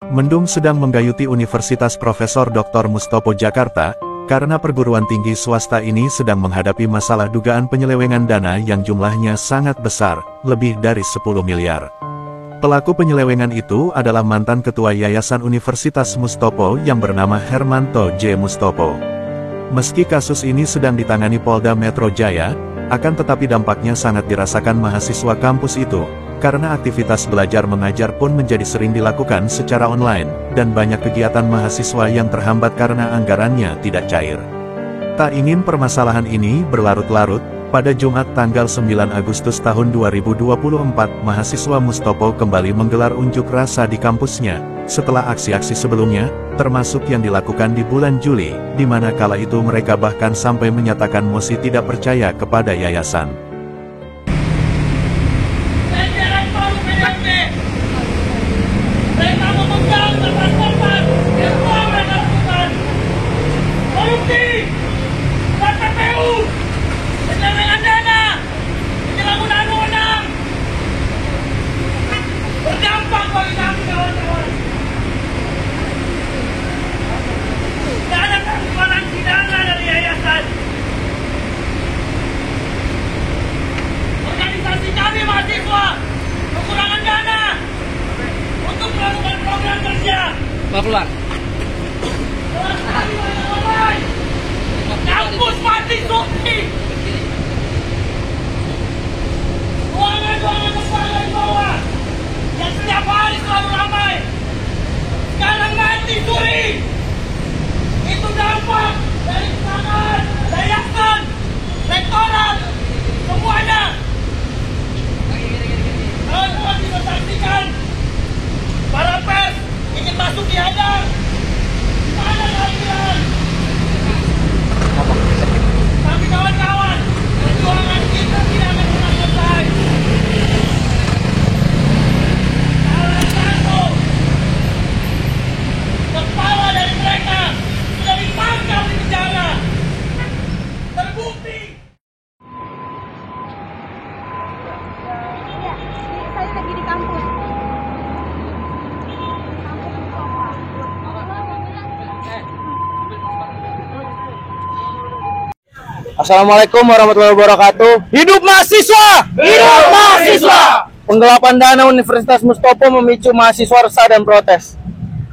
Mendung sedang menggayuti Universitas Profesor Dr. Mustopo Jakarta, karena perguruan tinggi swasta ini sedang menghadapi masalah dugaan penyelewengan dana yang jumlahnya sangat besar, lebih dari 10 miliar. Pelaku penyelewengan itu adalah mantan Ketua Yayasan Universitas Mustopo yang bernama Hermanto J. Mustopo. Meski kasus ini sedang ditangani Polda Metro Jaya, akan tetapi dampaknya sangat dirasakan mahasiswa kampus itu, karena aktivitas belajar mengajar pun menjadi sering dilakukan secara online, dan banyak kegiatan mahasiswa yang terhambat karena anggarannya tidak cair. Tak ingin permasalahan ini berlarut-larut, pada Jumat tanggal 9 Agustus tahun 2024, mahasiswa Mustopo kembali menggelar unjuk rasa di kampusnya, setelah aksi-aksi sebelumnya, termasuk yang dilakukan di bulan Juli, di mana kala itu mereka bahkan sampai menyatakan mosi tidak percaya kepada yayasan. Keluar. Kampus mati suci. Ruangan-ruangan kepala di bawah yang setiap hari selalu ramai, sekarang mati suri. Itu dampak dari kesalahan yayasan, rektorat, semuanya. Teman-teman bisa saksikan, para pers ingin masuk dihadang. Mana kalian? Tapi kawan-kawan, perjuangan kita tidak akan pernah selesai. Salah satu kepala dari mereka sudah ditangkap di penjara. Terbukti. Saya lagi di kampus. Assalamualaikum warahmatullahi wabarakatuh. Hidup mahasiswa! Hidup mahasiswa! Penggelapan dana Universitas Mustopo memicu mahasiswa resah dan protes.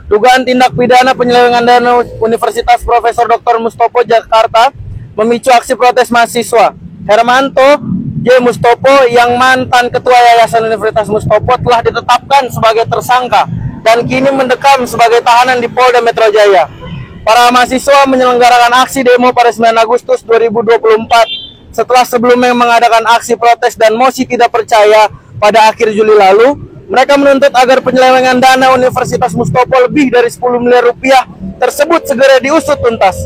Dugaan tindak pidana penyelewengan dana Universitas Profesor Dr. Mustopo Jakarta memicu aksi protes mahasiswa. Hermanto J. Mustopo yang mantan Ketua Yayasan Universitas Mustopo telah ditetapkan sebagai tersangka dan kini mendekam sebagai tahanan di Polda Metro Jaya. Para mahasiswa menyelenggarakan aksi demo pada 9 Agustus 2024 setelah sebelumnya mengadakan aksi protes dan mosi tidak percaya pada akhir Juli lalu. Mereka menuntut agar penyelewengan dana Universitas Mustopo lebih dari 10 miliar rupiah tersebut segera diusut tuntas.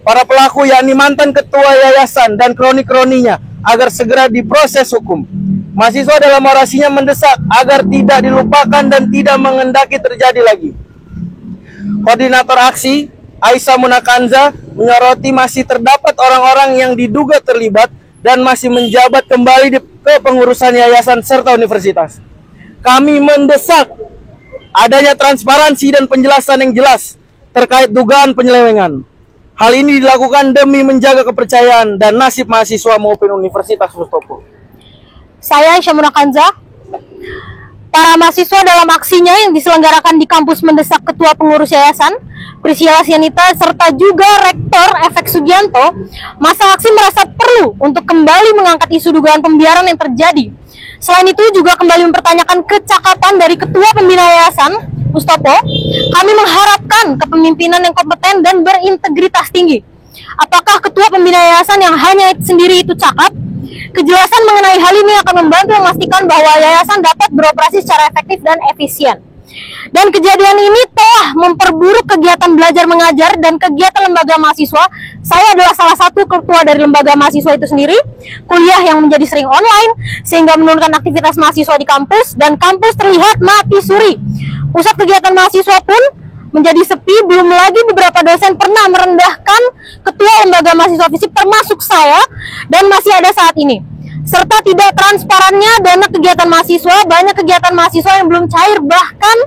Para pelaku yakni mantan ketua yayasan dan kroni-kroninya agar segera diproses hukum. Mahasiswa dalam orasinya mendesak agar tidak dilupakan dan tidak mengendaki terjadi lagi. Koordinator aksi Aisyah Munakanza menyoroti masih terdapat orang-orang yang diduga terlibat dan masih menjabat kembali ke pengurusan yayasan serta universitas. Kami mendesak adanya transparansi dan penjelasan yang jelas terkait dugaan penyelewengan. Hal ini dilakukan demi menjaga kepercayaan dan nasib mahasiswa maupun Universitas Mustopo. Saya Aisyah Munakanza. Para mahasiswa dalam aksinya yang diselenggarakan di kampus mendesak Ketua Pengurus Yayasan, Priscilla Sianita, serta juga Rektor Efek Sugianto, masa aksi merasa perlu untuk kembali mengangkat isu dugaan pembiaran yang terjadi. Selain itu juga kembali mempertanyakan kecakapan dari Ketua Pembina Yayasan Mustopo. Kami mengharapkan kepemimpinan yang kompeten dan berintegritas tinggi. Apakah Ketua Pembina Yayasan yang hanya sendiri itu cakap? Kejelasan mengenai hal ini akan membantu memastikan bahwa yayasan dapat beroperasi secara efektif dan efisien. Dan kejadian ini telah memperburuk kegiatan belajar mengajar dan kegiatan lembaga mahasiswa. Saya adalah salah satu ketua dari lembaga mahasiswa itu sendiri. Kuliah yang menjadi sering online sehingga menurunkan aktivitas mahasiswa di kampus dan kampus terlihat mati suri. Pusat kegiatan mahasiswa pun menjadi sepi, belum lagi beberapa dosen pernah merendahkan ketua lembaga mahasiswa fisik termasuk saya dan masih ada saat ini. serta tidak transparannya dana kegiatan mahasiswa. Banyak kegiatan mahasiswa yang belum cair, bahkan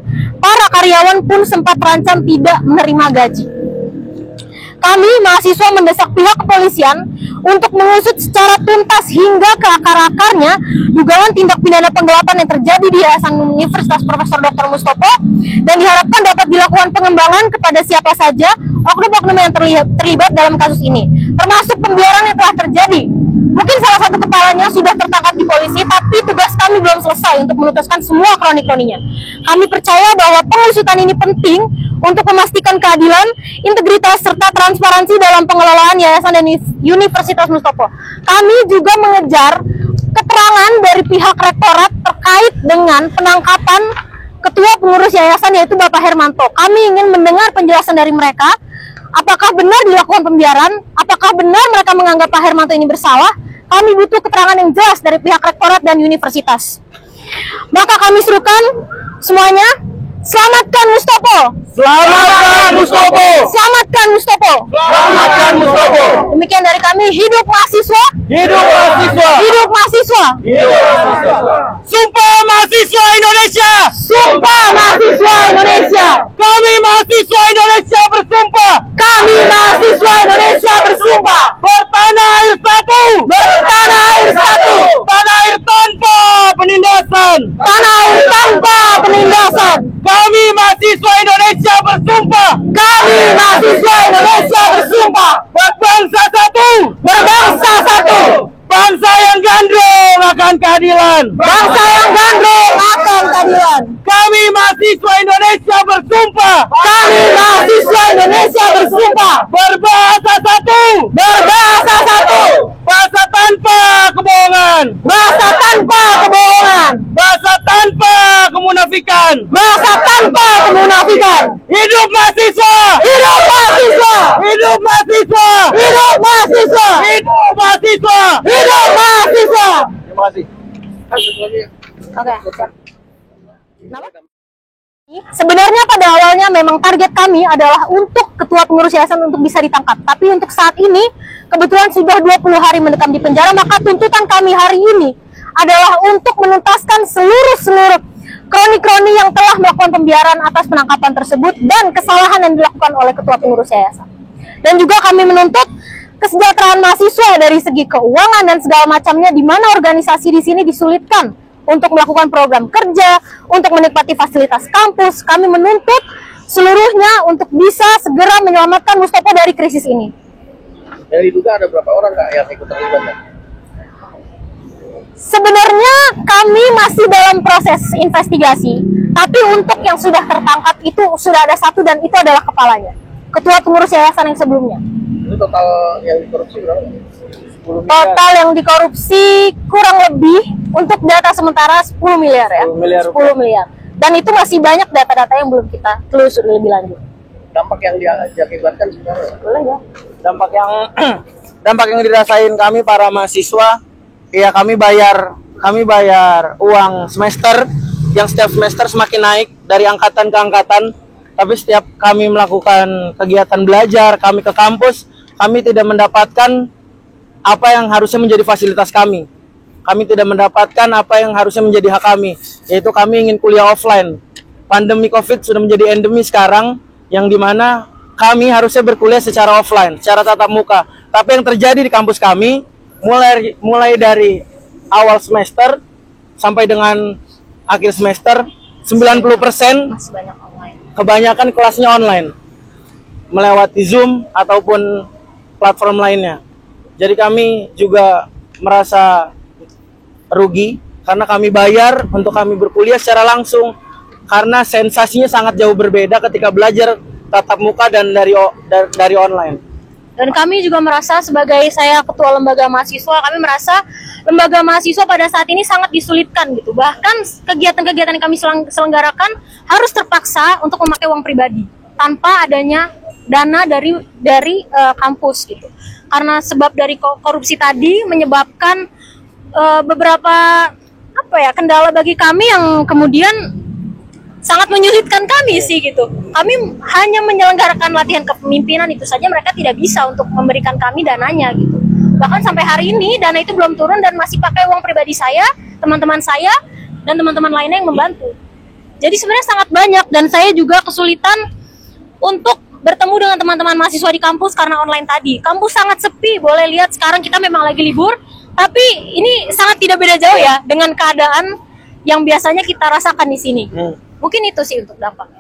para karyawan pun sempat terancam tidak menerima gaji. Kami mahasiswa mendesak pihak kepolisian untuk mengusut secara tuntas hingga ke akar-akarnya dugaan tindak pidana penggelapan yang terjadi di Yayasan Universitas Profesor Dr. Mustopo, dan diharapkan dapat dilakukan pengembangan kepada siapa saja oknum-oknum yang terlibat dalam kasus ini, termasuk pembiaran yang telah terjadi. Mungkin salah satu kepalanya sudah tertangkap di polisi, tapi tugas kami belum selesai untuk menuntaskan semua kronik-kroninya. Kami percaya bahwa pengusutan ini penting untuk memastikan keadilan, integritas, serta transparansi dalam pengelolaan Yayasan dan Universitas Mustopo. Kami juga mengejar keterangan dari pihak rektorat terkait dengan penangkapan Ketua Pengurus Yayasan, yaitu Bapak Hermanto. Kami ingin mendengar penjelasan dari mereka. Apakah benar dilakukan pembiaran? Apakah benar mereka menganggap Pak Hermanto ini bersalah? Kami butuh keterangan yang jelas dari pihak rektorat dan universitas. Maka kami serukan semuanya, selamatkan Mustopo! Selamatkan Mustopo! Selamatkan Mustopo! Selamatkan Mustopo! Demikian dari kami, hidup mahasiswa! Hidup mahasiswa! Hidup mahasiswa! Hidup mahasiswa! Sumpah mahasiswa Indonesia! Sumpah mahasiswa Indonesia! Kami mahasiswa Indonesia bersumpah Kami mahasiswa Indonesia bersumpah bertanah air satu, bertanah air satu, tanah air tanpa penindasan. tanah air tanpa penindasan. Kami mahasiswa Indonesia bersumpah Kami mahasiswa Indonesia bersumpah berbangsa satu, berbangsa satu, bangsa yang gandrung akan keadilan. bangsa yang gandrung akan keadilan. Kami mahasiswa Indonesia bersumpah Kami mahasiswa Indonesia bersumpah berbahasa satu, berbahasa satu, bahasa tanpa kebohongan, bahasa tanpa kebohongan, bahasa tanpa kemunafikan. bahasa tanpa kemunafikan. Hidup mahasiswa! Hidup mahasiswa! Hidup mahasiswa! Hidup mahasiswa! Hidup mahasiswa! Hidup mahasiswa! Terima kasih. Oke. Sebenarnya pada awalnya memang target kami adalah untuk ketua pengurus yayasan untuk bisa ditangkap. Tapi untuk saat ini kebetulan sudah 20 hari mendekam di penjara, maka tuntutan kami hari ini adalah untuk menuntaskan seluruh kroni-kroni yang telah melakukan pembiaran atas penangkapan tersebut dan kesalahan yang dilakukan oleh ketua pengurus yayasan. Dan juga kami menuntut kesejahteraan mahasiswa dari segi keuangan dan segala macamnya, di mana organisasi di sini disulitkan untuk melakukan program kerja, untuk menikmati fasilitas kampus. Kami menuntut seluruhnya untuk bisa segera menyelamatkan Mustopo dari krisis ini. Yang diduga ada berapa orang Kak yang ikut terlibat? Sebenarnya kami masih dalam proses investigasi, tapi untuk yang sudah tertangkap itu sudah ada satu, dan itu adalah kepalanya, ketua pengurus yayasan yang sebelumnya. Itu total yang dikorupsi berapa? 10 miliar. Total yang dikorupsi kurang lebih untuk data sementara 10 miliar ya. 10 miliar 10 miliar. Dan itu masih banyak data-data yang belum kita telusuri lebih lanjut. Dampak yang diakibatkan sebenarnya. Boleh ya? Dampak yang dirasain kami para mahasiswa, ya kami bayar uang semester yang setiap semester semakin naik dari angkatan ke angkatan. Tapi setiap kami melakukan kegiatan belajar, kami ke kampus, kami tidak mendapatkan apa yang harusnya menjadi fasilitas kami. Kami tidak mendapatkan apa yang harusnya menjadi hak kami, yaitu kami ingin kuliah offline. Pandemi COVID sudah menjadi endemi sekarang, yang dimana kami harusnya berkuliah secara offline, secara tatap muka. Tapi yang terjadi di kampus kami, mulai dari awal semester sampai dengan akhir semester, 90% Masih banyak online. kebanyakan kelasnya online, melewati Zoom ataupun platform lainnya. Jadi kami juga merasa rugi karena kami bayar untuk kami berkuliah secara langsung, karena sensasinya sangat jauh berbeda ketika belajar tatap muka dan dari online. Dan kami juga merasa, sebagai saya ketua lembaga mahasiswa, kami merasa lembaga mahasiswa pada saat ini sangat disulitkan gitu. Bahkan kegiatan-kegiatan yang kami selenggarakan harus terpaksa untuk memakai uang pribadi tanpa adanya dana dari kampus gitu. Karena sebab dari korupsi tadi menyebabkan beberapa kendala bagi kami yang kemudian sangat menyulitkan kami sih gitu. Kami hanya menyelenggarakan latihan kepemimpinan, itu saja mereka tidak bisa untuk memberikan kami dananya gitu. Bahkan sampai hari ini dana itu belum turun dan masih pakai uang pribadi saya, teman-teman saya, dan teman-teman lainnya yang membantu. Jadi sebenarnya sangat banyak, dan saya juga kesulitan untuk bertemu dengan teman-teman mahasiswa di kampus karena online tadi. Kampus sangat sepi, boleh lihat sekarang kita memang lagi libur, tapi ini sangat tidak beda jauh ya dengan keadaan yang biasanya kita rasakan di sini. Mungkin itu sih untuk dampak.